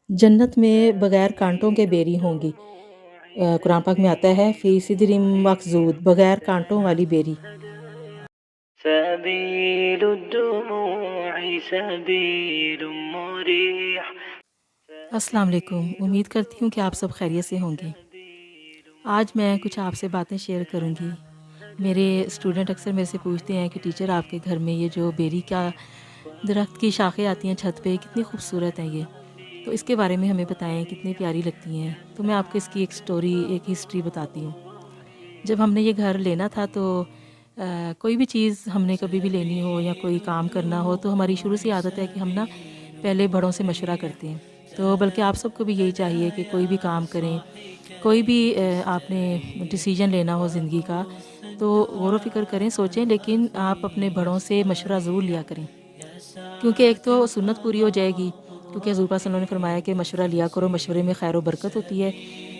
जन्नत में बगैर कांटों के बेरी होंगी। कुरान पाक में आता है फ़ी सिदरिम मखज़ूद, बगैर कांटों वाली बेरी। سبيل الدموع سبيل مريح अस्सलाम वालेकुम। उम्मीद करती हूँ कि आप सब खैरियत से होंगे। आज मैं कुछ आपसे बातें शेयर करूँगी। मेरे स्टूडेंट अक्सर मेरे से पूछते हैं कि टीचर आपके घर में ये जो बेरी का दरख्त की शाखें आती हैं छत पे, कितनी खूबसूरत हैं ये। तो इसके बारे में हमें बताएं, कितनी प्यारी लगती हैं। तो मैं आपको इसकी एक स्टोरी, एक हिस्ट्री बताती हूँ। जब हमने ये घर लेना था तो कोई भी चीज़ हमने कभी भी लेनी हो या कोई काम करना हो तो हमारी शुरू से आदत है कि हम ना पहले बड़ों से मशवरा करते हैं। तो बल्कि आप सबको भी यही चाहिए कि कोई भी काम करें, कोई भी आपने डिसीजन लेना हो ज़िंदगी का तो गौर फ़िक्र करें, सोचें, लेकिन आप अपने बड़ों से मशवरा ज़रूर लिया करें। क्योंकि एक तो सुन्नत पूरी हो जाएगी, क्योंकि हज़ूर पाक सल्लल्लाहु अलैहि वसल्लम ने फरमाया कि मशवरा लिया करो, मशवरे में खैर व बरकत होती है।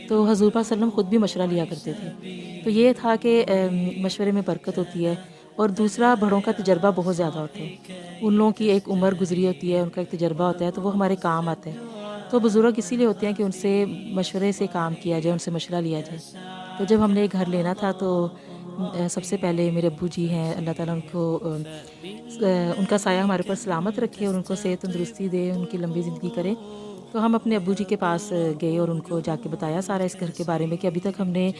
तो हज़ूर पाक सल्लल्लाहु अलैहि वसल्लम खुद भी मशवरा लिया करते थे। तो ये था कि मशवरे में बरकत होती है। और दूसरा, बड़ों का तजर्बा बहुत ज़्यादा होता है। उन लोगों की एक उम्र गुजरी होती है, उनका एक तजर्बा होता है, तो वो हमारे काम आता है। तो बुज़ुर्ग इसीलिए होते हैं कि उनसे मशवरे से काम किया जाए, उनसे मशवरा लिया जाए। तो जब हमने ये घर लेना था तो सबसे पहले मेरे अब्बू जी हैं, अल्लाह ताला उनको उनका साया हमारे ऊपर सलामत रखे और उनको सेहत तंदुरुस्ती दे, उनकी लंबी ज़िंदगी करे। तो हम अपने अब्बू जी के पास गए और उनको जाके बताया सारा इस घर के बारे में कि अभी तक हमने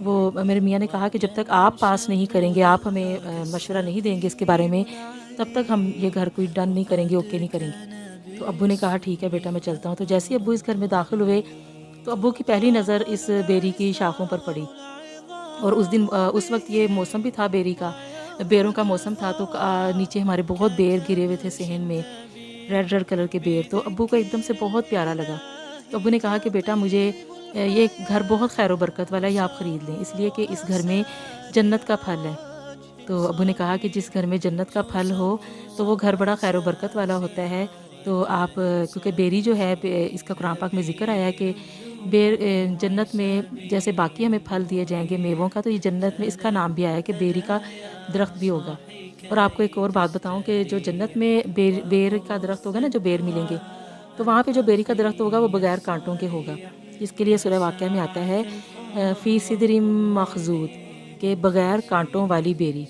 वो मेरे मियाँ ने कहा कि जब तक आप पास नहीं करेंगे, आप हमें मशवरा नहीं देंगे इसके बारे में, तब तक हम ये घर कोई डन नहीं करेंगे, ओके नहीं करेंगे। तो अब्बू ने कहा ठीक है बेटा, मैं चलता हूँ। तो जैसे ही अब्बू इस घर में दाखिल हुए तो अब्बू की पहली नज़र इस बेरी की शाखों पर पड़ी। और उस दिन उस वक़्त ये मौसम भी था बेरी का, बेरों का मौसम था। तो नीचे हमारे बहुत बेर गिरे हुए थे सहन में, रेड रेड कलर के बेर। तो अब्बू को एकदम से बहुत प्यारा लगा। तो अब्बू ने कहा कि बेटा मुझे ये घर बहुत खैर व बरकत वाला है, ये आप ख़रीद लें, इसलिए कि इस घर में जन्नत का फल है। तो अब्बू ने कहा कि जिस घर में जन्नत का फल हो तो वो घर बड़ा खैर व बरकत वाला होता है। तो आप क्योंकि बेरी जो है इसका कुरान पाक में ज़िक्र आया है कि जन्नत में जैसे बाकी हमें फल दिए जाएंगे मेवों का, तो ये जन्नत में इसका नाम भी आया है कि बेरी का दरख्त भी होगा। और आपको एक और बात बताऊं कि जो जन्नत में बेर का दरख्त होगा ना, जो बेर मिलेंगे, तो वहाँ पे जो बेरी का दरख्त होगा वो बगैर कांटों के होगा। जिसके लिए सूरह वाक़या में आता है फ़ी सिदरिम मखज़ूद, के बगैर कांटों वाली बेरी।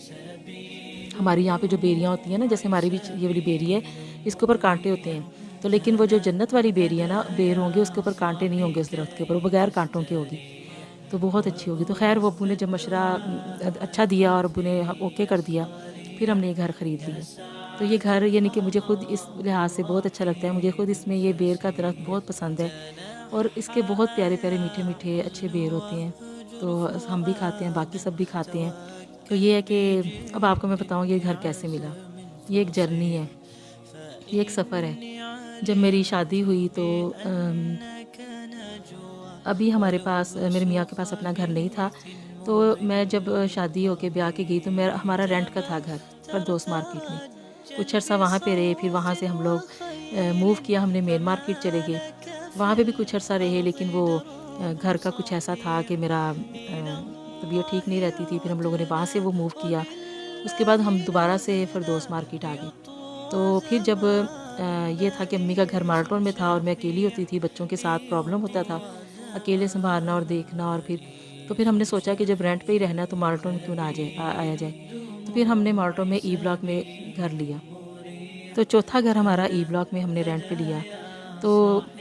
हमारी यहाँ पे जो बेरियाँ होती हैं ना, जैसे हमारी भी ये वाली बेरी है, इसके ऊपर कांटे होते हैं। तो लेकिन वो जो जन्नत वाली बेरी है ना, बेर होंगे, उसके ऊपर कांटे नहीं होंगे, उस दरख्त के ऊपर, वो बगैर कांटों की होगी। तो बहुत अच्छी होगी। तो ख़ैर वो अब्बू ने जब मशवरा अच्छा दिया और अब्बू ने ओके कर दिया, फिर हमने ये घर ख़रीद लिया। तो ये घर यानी कि मुझे खुद इस लिहाज से बहुत अच्छा लगता है, मुझे खुद इसमें ये बेर का दरख्त बहुत पसंद है। और इसके बहुत प्यारे-प्यारे, मीठे-मीठे अच्छे बेर होते हैं। तो हम भी खाते हैं, बाकी सब भी खाते हैं। तो ये है कि अब आपको मैं बताऊँ ये घर कैसे मिला। ये एक जर्नी है, ये एक सफ़र है। जब मेरी शादी हुई तो अभी हमारे पास मेरे मियाँ के पास अपना घर नहीं था। तो मैं जब शादी होके ब्याह के गई तो मेरा हमारा रेंट का था घर, फरदौस मार्केट में। कुछ अर्सा वहाँ पे रहे, फिर वहाँ से हम लोग मूव किया, हमने मेन मार्केट चले गए। वहाँ पे भी कुछ अर्सा रहे, लेकिन वो घर का कुछ ऐसा था कि मेरा तबीयत ठीक नहीं रहती थी, फिर हम लोगों ने वहाँ से वो मूव किया। उसके बाद हम दोबारा से फरदौस मार्केट आ गए। तो फिर जब ये था कि अम्मी का घर मार्टोन में था और मैं अकेली होती थी, बच्चों के साथ प्रॉब्लम होता था, अकेले सँभालना और देखना। और फिर हमने सोचा कि जब रेंट पे ही रहना है तो मार्टोन क्यों ना आया जाए। तो फिर हमने मार्टोन में ई ब्लॉक में घर लिया। तो चौथा घर हमारा ई ब्लॉक में हमने रेंट पे लिया। तो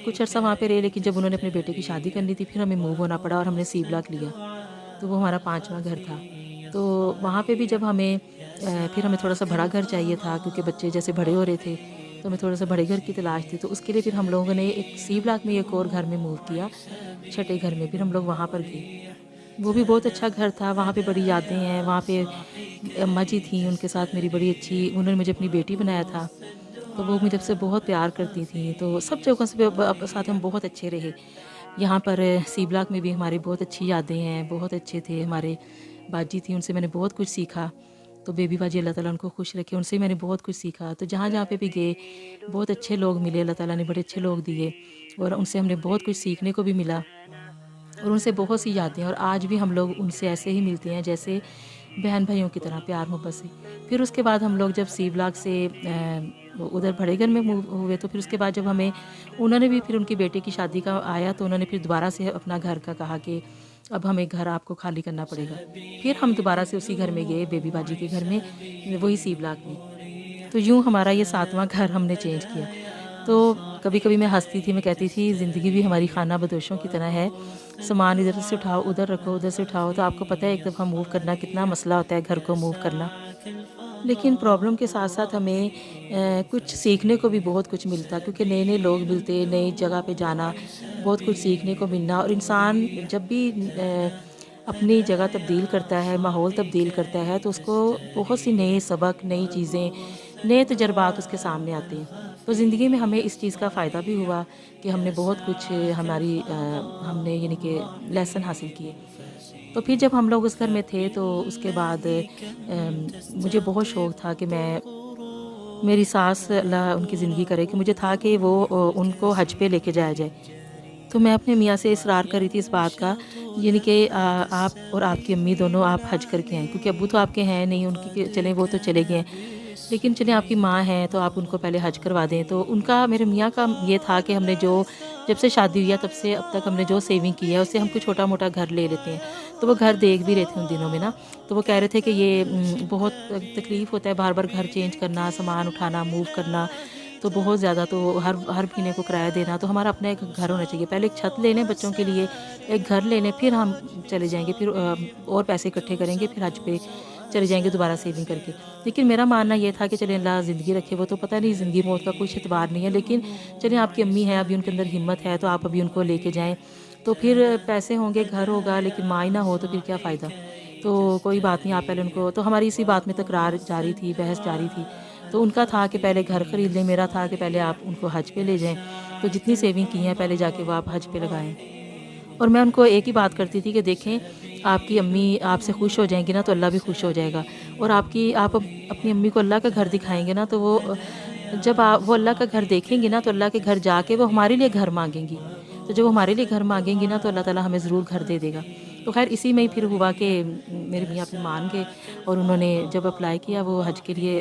कुछ अर्सा वहाँ पे रहे, लेकिन जब उन्होंने अपने बेटे की शादी करनी थी फिर हमें मूव होना पड़ा और हमने सी ब्लॉक लिया। तो वो हमारा 5वां घर था। तो वहाँ पे भी जब हमें फिर हमें थोड़ा-सा बड़ा घर चाहिए था, क्योंकि बच्चे जैसे बड़े हो रहे थे, तो हमें थोड़ा-सा बड़े घर की तलाश थी। तो उसके लिए फिर हम लोगों ने एक सी ब्लॉक में एक और घर में मूव किया, छठे घर में, फिर हम लोग वहाँ पर गए। वो भी बहुत अच्छा घर था, वहाँ पे बड़ी यादें हैं। वहाँ पे अम्मा जी थीं, उनके साथ मेरी बड़ी अच्छी, उन्होंने मुझे अपनी बेटी बनाया था, तो वो मुझसे बहुत प्यार करती थीं। तो सब जगहों से साथ हम बहुत अच्छे रहे। यहाँ पर सी ब्लॉक में भी हमारी बहुत अच्छी यादें हैं, बहुत अच्छे थे हमारे। बाजी थी, उनसे मैंने बहुत कुछ सीखा। तो बेबी बाजी, अल्लाह ताला उनको खुश रखे, उनसे मैंने बहुत कुछ सीखा। तो जहाँ-जहाँ पे भी गए बहुत अच्छे लोग मिले, अल्लाह ताला ने बड़े अच्छे लोग दिए और उनसे हमने बहुत कुछ सीखने को भी मिला और उनसे बहुत सी यादें हैं। और आज भी हम लोग उनसे ऐसे ही मिलते हैं जैसे बहन भाइयों की तरह प्यार मोहब्बत से। फिर उसके बाद हम लोग जब सी ब्लॉक से उधर बड़े घर में मूव हुए, तो फिर उसके बाद जब हमें उन्होंने भी फिर उनके बेटे की शादी का आया, तो उन्होंने फिर दोबारा से अपना घर का कहा कि अब हमें घर आपको खाली करना पड़ेगा। फिर हम दोबारा से उसी घर में गए, बेबी बाजी के घर में, वही सी ब्लॉक में। तो यूँ हमारा ये 7वां घर हमने चेंज किया। तो कभी कभी मैं हंसती थी, मैं कहती थी ज़िंदगी भी हमारी खाना बदोशों की तरह है, सामान इधर से उठाओ, उधर रखो, उधर से उठाओ। तो आपको पता है एक दफ़ा मूव करना कितना मसला होता है, घर को मूव करना। लेकिन प्रॉब्लम के साथ साथ हमें कुछ सीखने को भी बहुत कुछ मिलता, क्योंकि नए नए लोग मिलते, नई जगह पे जाना, बहुत कुछ सीखने को मिलना। और इंसान जब भी अपनी जगह तब्दील करता है, माहौल तब्दील करता है, तो उसको बहुत सी नए सबक, नई चीज़ें, नए तजर्बात उसके सामने आते हैं। तो ज़िंदगी में हमें इस चीज़ का फ़ायदा भी हुआ कि हमने बहुत कुछ हमने यानी कि लेसन हासिल किए। तो फिर जब हम लोग उस घर में थे, तो उसके बाद मुझे बहुत शौक़ था कि मेरी सास अल्लाह उनकी ज़िंदगी करे, कि मुझे था कि वो उनको हज पे लेके जाया जाए। तो मैं अपने मियाँ से इसरार कर रही थी इस बात का, यानी कि आप और आपकी अम्मी दोनों आप हज करके आएँ, क्योंकि अब्बू तो आपके हैं नहीं, उनकी के चलें वो तो चले गए हैं। लेकिन चलें आपकी माँ हैं तो आप उनको पहले हज करवा दें। तो उनका, मेरे मियाँ का ये था कि हमने जो जब से शादी हुई है तब से अब तक हमने जो सेविंग की है उससे हम कोई छोटा-मोटा घर ले लेते हैं। तो वो घर देख भी रहे थे उन दिनों में ना, तो वो कह रहे थे कि ये बहुत तकलीफ़ होता है बार-बार घर चेंज करना, सामान उठाना, मूव करना, तो बहुत ज़्यादा, तो हर हर महीने को किराया देना, तो हमारा अपना एक घर होना चाहिए। पहले एक छत ले लें बच्चों के लिए, एक घर ले लें, फिर हम चले जाएँगे, फिर और पैसे इकट्ठे करेंगे, फिर हज पे चले जाएँगे दोबारा सेविंग करके। लेकिन मेरा मानना ये था कि चलें अल्लाह ज़िंदगी रखे, वो तो पता नहीं ज़िंदगी मौत का कुछ एतबार नहीं है, लेकिन चलें आपकी अम्मी हैं, अभी उनके अंदर हिम्मत है, तो आप अभी उनको लेके जाएँ। तो फिर पैसे होंगे, घर होगा, लेकिन माँ ही ना हो तो फिर क्या फ़ायदा? तो कोई बात नहीं, आप पहले उनको, तो हमारी इसी बात में तकरार जारी थी, बहस जारी थी। तो उनका था कि पहले घर खरीद लें, मेरा था कि पहले आप उनको हज पे ले जाएँ। तो जितनी सेविंग की है पहले जाके वो आप हज पे लगाएँ। और मैं उनको एक ही बात करती थी कि देखें, आपकी अम्मी आपसे खुश हो जाएँगी ना, तो अल्लाह भी खुश हो जाएगा। और आप अपनी अम्मी को अल्लाह का घर दिखाएँगे ना, तो जब वो अल्लाह का घर देखेंगी ना, तो अल्लाह के घर जाके वो हमारे लिए घर माँगेंगी। तो जब वो हमारे लिए घर माँगेंगी ना, तो अल्लाह ताला हमें ज़रूर घर दे देगा। तो ख़ैर इसी में ही फिर हुआ कि मेरे मियाँ फिर मान गए, और उन्होंने जब अप्लाई किया वो हज के लिए,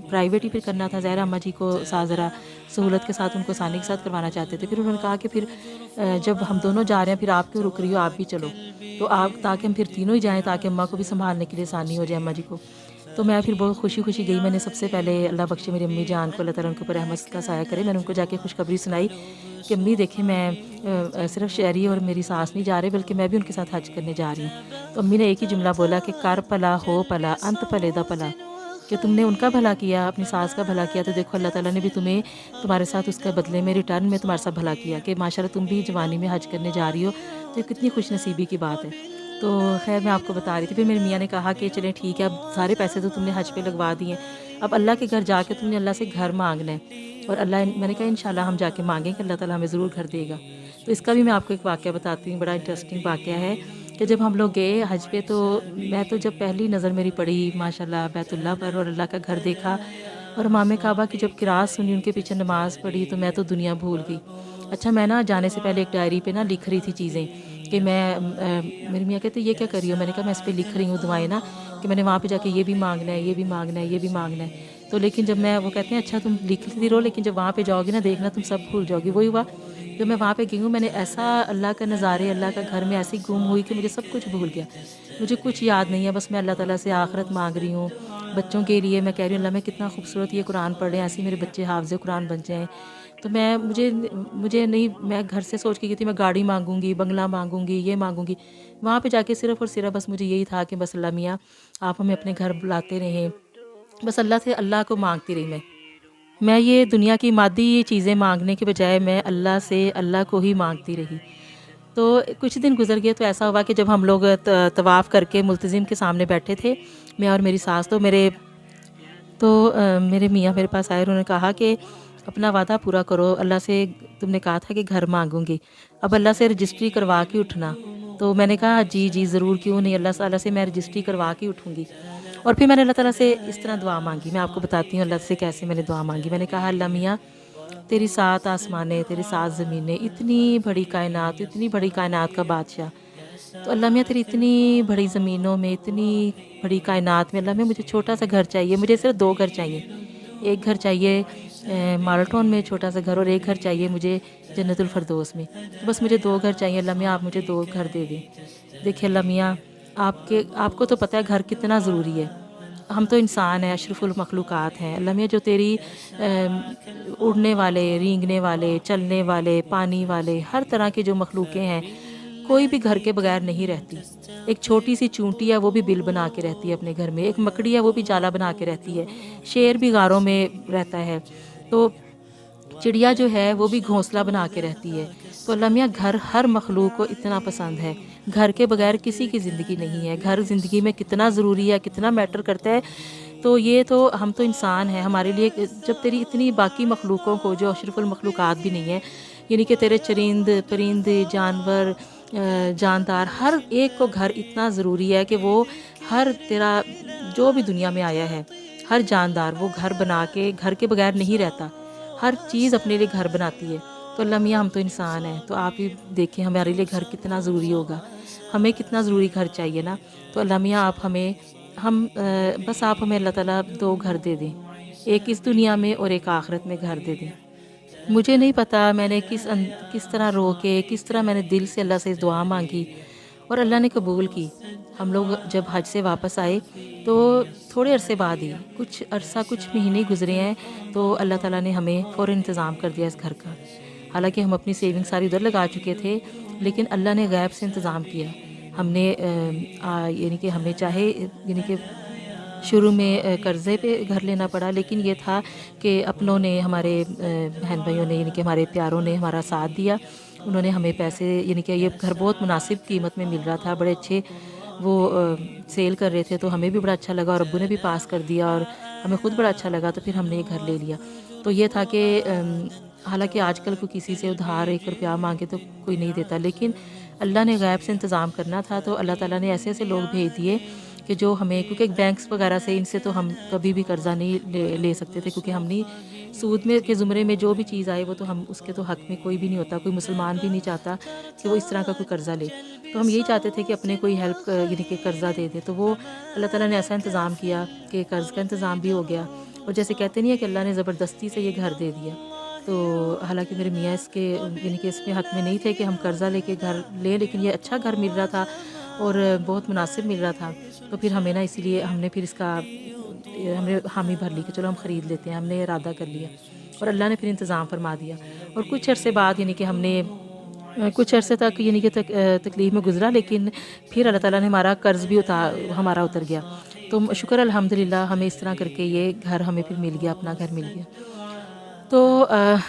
प्राइवेट ही फिर करना था, ज़ाहिर है अम्मा जी को साथ ज़रा सहूलत के साथ, उनको आसानी के साथ करवाना चाहते थे। फिर उन्होंने कहा कि फिर जब हम दोनों जा रहे हैं, फिर आप क्यों रुक रही हो, आप भी चलो। तो आप, ताकि हम फिर तीनों ही जाएँ, ताकि अम्मा को भी सँभालने के लिए आसानी हो जाए, अम्मा जी को। तो मैं फिर बहुत खुशी-खुशी गई। मैंने सबसे पहले, अल्लाह बख्शे मेरी अम्मी जान को, अल्लाह ताला उनके ऊपर रहमत का साया करे, मैंने उनको जाके खुशखबरी सुनाई कि अम्मी देखें, मैं सिर्फ़ शहरी और मेरी सास नहीं जा रहे, बल्कि मैं भी उनके साथ हज करने जा रही हूँ। तो अम्मी ने एक ही जुमला बोला कि कर भला हो भला, अंत भले दा भला, कि तुमने उनका भला किया, अपनी सास का भला किया, तो देखो अल्लाह ताला ने भी तुम्हें, तुम्हारे साथ उसके बदले में, रिटर्न में तुम्हारे साथ भला किया, कि माशाल्लाह तुम भी जवानी में हज करने जा रही हो। तो ये कितनी खुशनसीबी की बात है। तो ख़ैर मैं आपको बता रही थी, फिर मेरे मियाँ ने कहा कि चलें ठीक है, अब सारे पैसे तो तुमने हज पे लगवा दिए, अब अल्लाह के घर जाके तुमने अल्लाह से घर माँगना है। और अल्लाह, मैंने कहा इंशाल्लाह हम जाके माँगेंगे, अल्लाह ताला हमें ज़रूर घर देगा। तो इसका भी मैं आपको एक वाक़या बताती हूँ, बड़ा इंटरेस्टिंग वाक़या है कि जब हम लोग गए हज पे, तो मैं तो जब पहली नज़र मेरी पड़ी माशाल्लाह बैतुल्लाह पर, और अल्लाह का घर देखा, और इमाम काबा की जब किरात सुनी, उनके पीछे नमाज़ पढ़ी, तो मैं तो दुनिया भूल गई। अच्छा, मैं ना जाने से पहले एक डायरी पे ना लिख रही थी चीज़ें, कि मेरी मियाँ कहते ये क्या कर रही हो? मैंने कहा मैं इस पे लिख रही हूँ दुआएँ ना, कि मैंने वहाँ पे जाके ये भी माँगना है, ये भी माँगना है, ये भी माँगना है। तो लेकिन जब मैं, वो कहते हैं अच्छा तुम लिखती रहो, लेकिन जब वहाँ पे जाओगी ना, देखना तुम सब भूल जाओगी। वही हुआ, जब मैं वहाँ पे गई हूँ, मैंने ऐसा अल्लाह का नज़ारे, अल्लाह का घर में ऐसी गुम हुई कि मुझे सब कुछ भूल गया। मुझे कुछ याद नहीं है, बस मैं अल्लाह ताला से आखिरत माँग रही हूँ। बच्चों के लिए मैं कह रही हूँ, अल्लाह मैं कितना खूबसूरत ये कुरान पढ़ रहे हैं, ऐसे ही मेरे बच्चे हाफ़िज़ कुरान बन जाएँ। तो मैं, मुझे नहीं, मैं घर से सोच के गई थी मैं गाड़ी माँगूँगी, बंगला माँगूँगी, ये माँगूँगी। वहाँ पे जाके सिर्फ़ और सिर्फ़ बस मुझे यही था कि बस अल्लाह मियाँ, आप हमें अपने घर बुलाते रहें। बस अल्लाह से अल्लाह को माँगती रही मैं। मैं ये दुनिया की मादी चीज़ें माँगने के बजाय मैं अल्लाह से अल्लाह को ही माँगती रही। तो कुछ दिन गुज़र गए, तो ऐसा हुआ कि जब हम लोग तवाफ़ करके मुल्तज़िम के सामने बैठे थे, मैं और मेरी सास, मेरे मियाँ मेरे पास आए, उन्होंने कहा कि अपना वादा पूरा करो, अल्लाह से तुमने कहा था कि घर माँगूँगी, अब अल्लाह से रजिस्ट्री करवा के उठना। तो मैंने कहा जी, जी ज़रूर, क्यों नहीं, अल्लाह ताला से मैं रजिस्ट्री करवा के उठूँगी। और फिर मैंने अल्लाह ताला से इस तरह दुआ माँगी, मैं आपको बताती हूँ अल्लाह से कैसे मैंने दुआ माँगी। मैंने कहा अल्लाह मियाँ, तेरी 7 आसमानें, तेरी 7 ज़मीनें, इतनी बड़ी कायनात का बादशाह, تو اللہ میاں تیری اتنی بڑی زمینوں میں، اتنی بڑی کائنات میں اللہ میاں مجھے چھوٹا سا گھر چاہیے، مجھے صرف 2 گھر چاہیے۔ ایک گھر چاہیے مارلٹون میں چھوٹا سا گھر، اور ایک گھر چاہیے مجھے جنت الفردوس میں۔ تو بس مجھے 2 گھر چاہیے اللہ میاں، آپ مجھے 2 گھر دے دیں۔ دیکھیے اللہ میاں، آپ کو تو پتہ ہے گھر کتنا ضروری ہے۔ ہم تو انسان ہیں، اشرف المخلوقات ہیں اللہ میاں، جو تیری اڑنے والے، رینگنے والے، چلنے والے، پانی والے، ہر طرح کے جو مخلوقیں ہیں، کوئی بھی گھر کے بغیر نہیں رہتی۔ ایک چھوٹی سی چونٹی ہے وہ بھی بل بنا کے رہتی ہے اپنے گھر میں، ایک مکڑی ہے وہ بھی جالا بنا کے رہتی ہے، شیر بھی غاروں میں رہتا ہے، تو چڑیا جو ہے وہ بھی گھونسلہ بنا کے رہتی ہے۔ تو اللہ میاں گھر ہر مخلوق کو اتنا پسند ہے، گھر کے بغیر کسی کی زندگی نہیں ہے۔ گھر زندگی میں کتنا ضروری ہے، کتنا میٹر کرتا ہے، تو یہ تو ہم تو انسان ہیں، ہمارے لیے جب تیری اتنی باقی مخلوقوں کو جو اشرف المخلوقات بھی نہیں ہے، یعنی کہ تیرے چرند پرند جانور جاندار، ہر ایک کو گھر اتنا ضروری ہے کہ وہ ہر تیرا جو بھی دنیا میں آیا ہے، ہر جاندار وہ گھر بنا کے، گھر کے بغیر نہیں رہتا، ہر چیز اپنے لیے گھر بناتی ہے۔ تو اللہ میاں ہم تو انسان ہیں، تو آپ ہی دیکھیں ہمارے لیے گھر کتنا ضروری ہوگا، ہمیں کتنا ضروری گھر چاہیے نا۔ تو اللہ میاں آپ ہمیں بس آپ ہمیں اللہ تعالیٰ 2 گھر دے دیں، ایک اس دنیا میں اور ایک آخرت میں گھر دے دیں۔ مجھے نہیں پتا میں نے کس طرح رو کے، کس طرح میں نے دل سے اللہ سے دعا مانگی، اور اللہ نے قبول کی۔ ہم لوگ جب حج سے واپس آئے تو تھوڑے عرصے بعد ہی، کچھ مہینے گزرے ہیں، تو اللہ تعالیٰ نے ہمیں فوراً انتظام کر دیا اس گھر کا۔ حالانکہ ہم اپنی سیونگ ساری ادھر لگا چکے تھے، لیکن اللہ نے غیب سے انتظام کیا۔ ہم نے یعنی کہ ہمیں چاہے یعنی کہ شروع میں قرضے پہ گھر لینا پڑا، لیکن یہ تھا کہ اپنوں نے، ہمارے بہن بھائیوں نے، یعنی کہ ہمارے پیاروں نے ہمارا ساتھ دیا۔ انہوں نے ہمیں پیسے، یعنی کہ یہ گھر بہت مناسب قیمت میں مل رہا تھا، بڑے اچھے وہ سیل کر رہے تھے، تو ہمیں بھی بڑا اچھا لگا، اور ابو نے بھی پاس کر دیا، اور ہمیں خود بڑا اچھا لگا، تو پھر ہم نے یہ گھر لے لیا۔ تو یہ تھا کہ حالانکہ آج کل کو کسی سے ادھار 1 روپیہ مانگے تو کوئی نہیں دیتا، لیکن اللہ نے غیب سے انتظام کرنا تھا، تو اللہ تعالیٰ نے ایسے ایسے لوگ بھیج دیے کہ جو ہمیں، کیونکہ بینکس وغیرہ سے، ان سے تو ہم کبھی بھی قرضہ نہیں لے سکتے تھے، کیونکہ ہم نہیں، سود میں کے زمرے میں جو بھی چیز آئے وہ تو ہم، اس کے تو حق میں کوئی بھی نہیں ہوتا، کوئی مسلمان بھی نہیں چاہتا کہ وہ اس طرح کا کوئی قرضہ لے۔ تو ہم یہی چاہتے تھے کہ اپنے کوئی ہیلپ، یعنی کہ قرضہ دے دے، تو وہ اللہ تعالیٰ نے ایسا انتظام کیا کہ قرض کا انتظام بھی ہو گیا، اور جیسے کہتے نہیں ہے کہ اللہ نے زبردستی سے یہ گھر دے دیا۔ تو حالانکہ میرے میاں اس کے، یعنی کہ اس میں حق میں نہیں تھے کہ ہم قرضہ لے کے گھر لیں، لیکن یہ اچھا گھر مل رہا تھا اور بہت مناسب مل رہا تھا، تو پھر ہمیں نا اسی لیے ہم نے پھر اس کا، ہم نے حامی بھر لی کہ چلو ہم خرید لیتے ہیں، ہم نے ارادہ کر لیا، اور اللہ نے پھر انتظام فرما دیا۔ اور کچھ عرصے بعد، یعنی کہ ہم نے کچھ عرصے تک، یعنی کہ تکلیف میں گزرا، لیکن پھر اللہ تعالیٰ نے ہمارا قرض بھی ہمارا اتر گیا۔ تو شکر الحمدللہ، ہمیں اس طرح کر کے یہ گھر ہمیں پھر مل گیا، اپنا گھر مل گیا۔ تو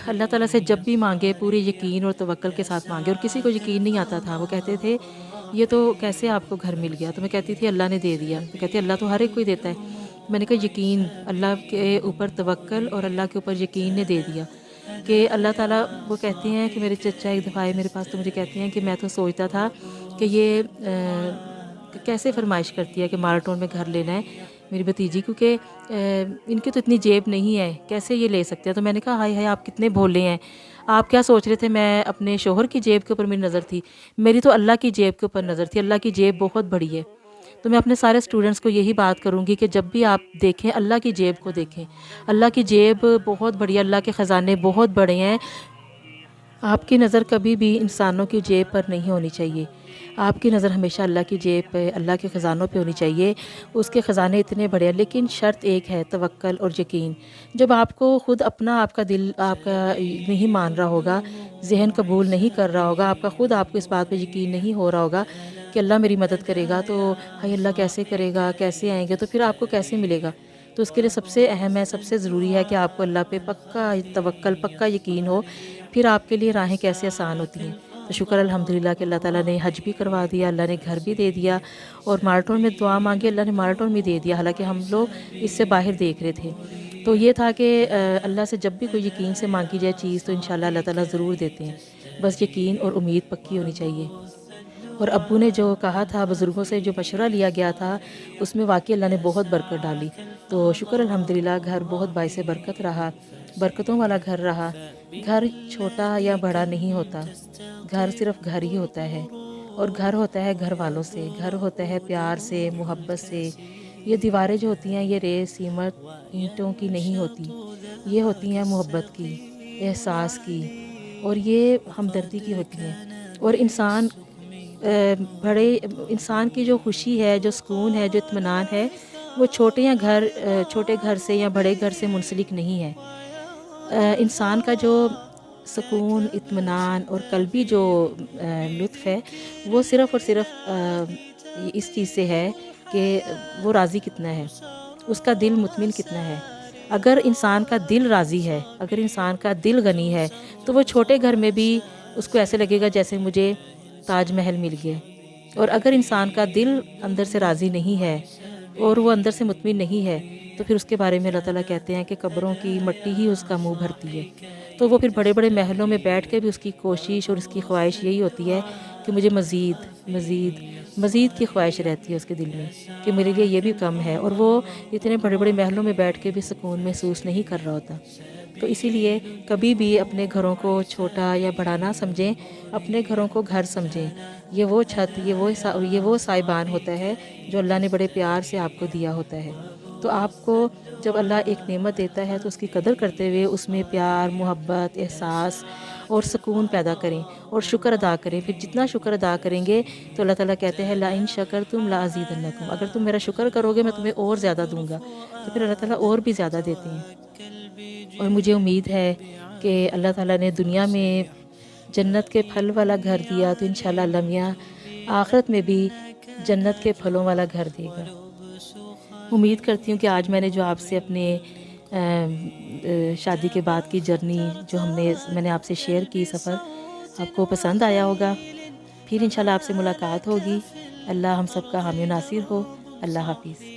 اللہ تعالیٰ سے جب بھی مانگے پورے یقین اور توکل کے ساتھ مانگے، اور کسی کو یقین نہیں آتا تھا، وہ کہتے تھے یہ تو کیسے آپ کو گھر مل گیا؟ تو میں کہتی تھی اللہ نے دے دیا۔ تو کہتی اللہ تو ہر ایک کو ہی دیتا ہے۔ میں نے کہا یقین، اللہ کے اوپر توکل اور اللہ کے اوپر یقین نے دے دیا کہ اللہ تعالیٰ، وہ کہتے ہیں کہ میرے چچا ایک دفعہ آئے میرے پاس، تو مجھے کہتے ہیں کہ میں تو سوچتا تھا کہ یہ کیسے فرمائش کرتی ہے کہ مارٹون میں گھر لینا ہے میری بھتیجی، کیونکہ ان کی تو اتنی جیب نہیں ہے، کیسے یہ لے سکتے ہیں؟ تو میں نے کہا ہائے ہائے، آپ کتنے بھولے ہیں، آپ کیا سوچ رہے تھے میں اپنے شوہر کی جیب کے اوپر میری نظر تھی؟ میری تو اللہ کی جیب کے اوپر نظر تھی، اللہ کی جیب بہت بڑی ہے۔ تو میں اپنے سارے اسٹوڈنٹس کو یہی بات کروں گی کہ جب بھی آپ دیکھیں، اللہ کی جیب کو دیکھیں، اللہ کی جیب بہت بڑی ہے، اللہ کے خزانے بہت بڑے ہیں۔ آپ کی نظر کبھی بھی انسانوں کی جیب پر نہیں ہونی چاہیے، آپ کی نظر ہمیشہ اللہ کی جیب پہ، اللہ کے خزانوں پہ ہونی چاہیے۔ اس کے خزانے اتنے بڑے ہیں، لیکن شرط ایک ہے، توکل اور یقین۔ جب آپ کو خود اپنا، آپ کا دل آپ کا نہیں مان رہا ہوگا، ذہن قبول نہیں کر رہا ہوگا، آپ کو اس بات پہ یقین نہیں ہو رہا ہوگا کہ اللہ میری مدد کرے گا، تو ہائی اللہ کیسے کرے گا، کیسے آئیں گے، تو پھر آپ کو کیسے ملے گا؟ تو اس کے لیے سب سے اہم ہے، سب سے ضروری ہے کہ آپ کو اللہ پہ پکا توکل، پکا یقین ہو، پھر آپ کے لیے راہیں کیسے آسان ہوتی ہیں۔ تو شکر الحمدللہ کہ اللہ تعالیٰ نے حج بھی کروا دیا، اللہ نے گھر بھی دے دیا، اور مارٹون میں دعا مانگی، اللہ نے مارٹون بھی دے دیا، حالانکہ ہم لوگ اس سے باہر دیکھ رہے تھے۔ تو یہ تھا کہ اللہ سے جب بھی کوئی یقین سے مانگی جائے چیز، تو انشاءاللہ اللہ تعالیٰ ضرور دیتے ہیں، بس یقین اور امید پکی ہونی چاہیے۔ اور ابو نے جو کہا تھا، بزرگوں سے جو مشورہ لیا گیا تھا، اس میں واقعی اللہ نے بہت برکت ڈالی۔ تو شکر الحمدللہ، گھر بہت باعث برکت رہا، برکتوں والا گھر رہا۔ گھر چھوٹا یا بڑا نہیں ہوتا، گھر صرف گھر ہی ہوتا ہے۔ اور گھر ہوتا ہے گھر والوں سے، گھر ہوتا ہے پیار سے، محبت سے۔ یہ دیواریں جو ہوتی ہیں یہ ریت، سیمنٹ، اینٹوں کی نہیں ہوتی، یہ ہوتی ہیں محبت کی، احساس کی، اور یہ ہمدردی کی ہوتی ہیں۔ اور بڑے انسان کی جو خوشی ہے، جو سکون ہے، جو اطمینان ہے، وہ چھوٹے گھر سے یا بڑے گھر سے منسلک نہیں ہے۔ انسان کا جو سکون، اطمینان اور قلبی جو لطف ہے، وہ صرف اور صرف اس چیز سے ہے کہ وہ راضی کتنا ہے، اس کا دل مطمئن کتنا ہے۔ اگر انسان کا دل راضی ہے، اگر انسان کا دل غنی ہے، تو وہ چھوٹے گھر میں بھی اس کو ایسے لگے گا جیسے مجھے تاج محل مل گیا۔ اور اگر انسان کا دل اندر سے راضی نہیں ہے اور وہ اندر سے مطمئن نہیں ہے، تو پھر اس کے بارے میں اللہ تعالیٰ کہتے ہیں کہ قبروں کی مٹی ہی اس کا منہ بھرتی ہے۔ تو وہ پھر بڑے بڑے محلوں میں بیٹھ کے بھی اس کی کوشش اور اس کی خواہش یہی ہوتی ہے کہ مجھے مزید کی خواہش رہتی ہے اس کے دل میں کہ میرے لیے یہ بھی کم ہے، اور وہ اتنے بڑے بڑے محلوں میں بیٹھ کے بھی سکون محسوس نہیں کر رہا ہوتا۔ تو اسی لیے کبھی بھی اپنے گھروں کو چھوٹا یا بڑا نہ سمجھیں، اپنے گھروں کو گھر سمجھیں۔ یہ وہ چھت، یہ وہ سائبان ہوتا ہے جو اللہ نے بڑے پیار سے آپ کو دیا ہوتا ہے۔ تو آپ کو جب اللہ ایک نعمت دیتا ہے تو اس کی قدر کرتے ہوئے اس میں پیار، محبت، احساس اور سکون پیدا کریں اور شکر ادا کریں۔ پھر جتنا شکر ادا کریں گے تو اللہ تعالیٰ کہتے ہیں لَإِن شَكَرْتُمْ لَأَزِيدَنَّكُمْ، اگر تم میرا شکر کرو گے میں تمہیں اور زیادہ دوں گا۔ تو پھر اللہ تعالیٰ اور بھی زیادہ دیتے ہیں۔ اور مجھے امید ہے کہ اللہ تعالیٰ نے دنیا میں جنت کے پھل والا گھر دیا تو انشاءاللہ اللہ میاں آخرت میں بھی جنت کے پھلوں والا گھر دے گا۔ امید کرتی ہوں کہ آج میں نے جو آپ سے اپنے شادی کے بعد کی جرنی جو میں نے آپ سے شیئر کی، سفر آپ کو پسند آیا ہوگا۔ پھر انشاءاللہ آپ سے ملاقات ہوگی۔ اللہ ہم سب کا حامی و ناصر ہو۔ اللہ حافظ۔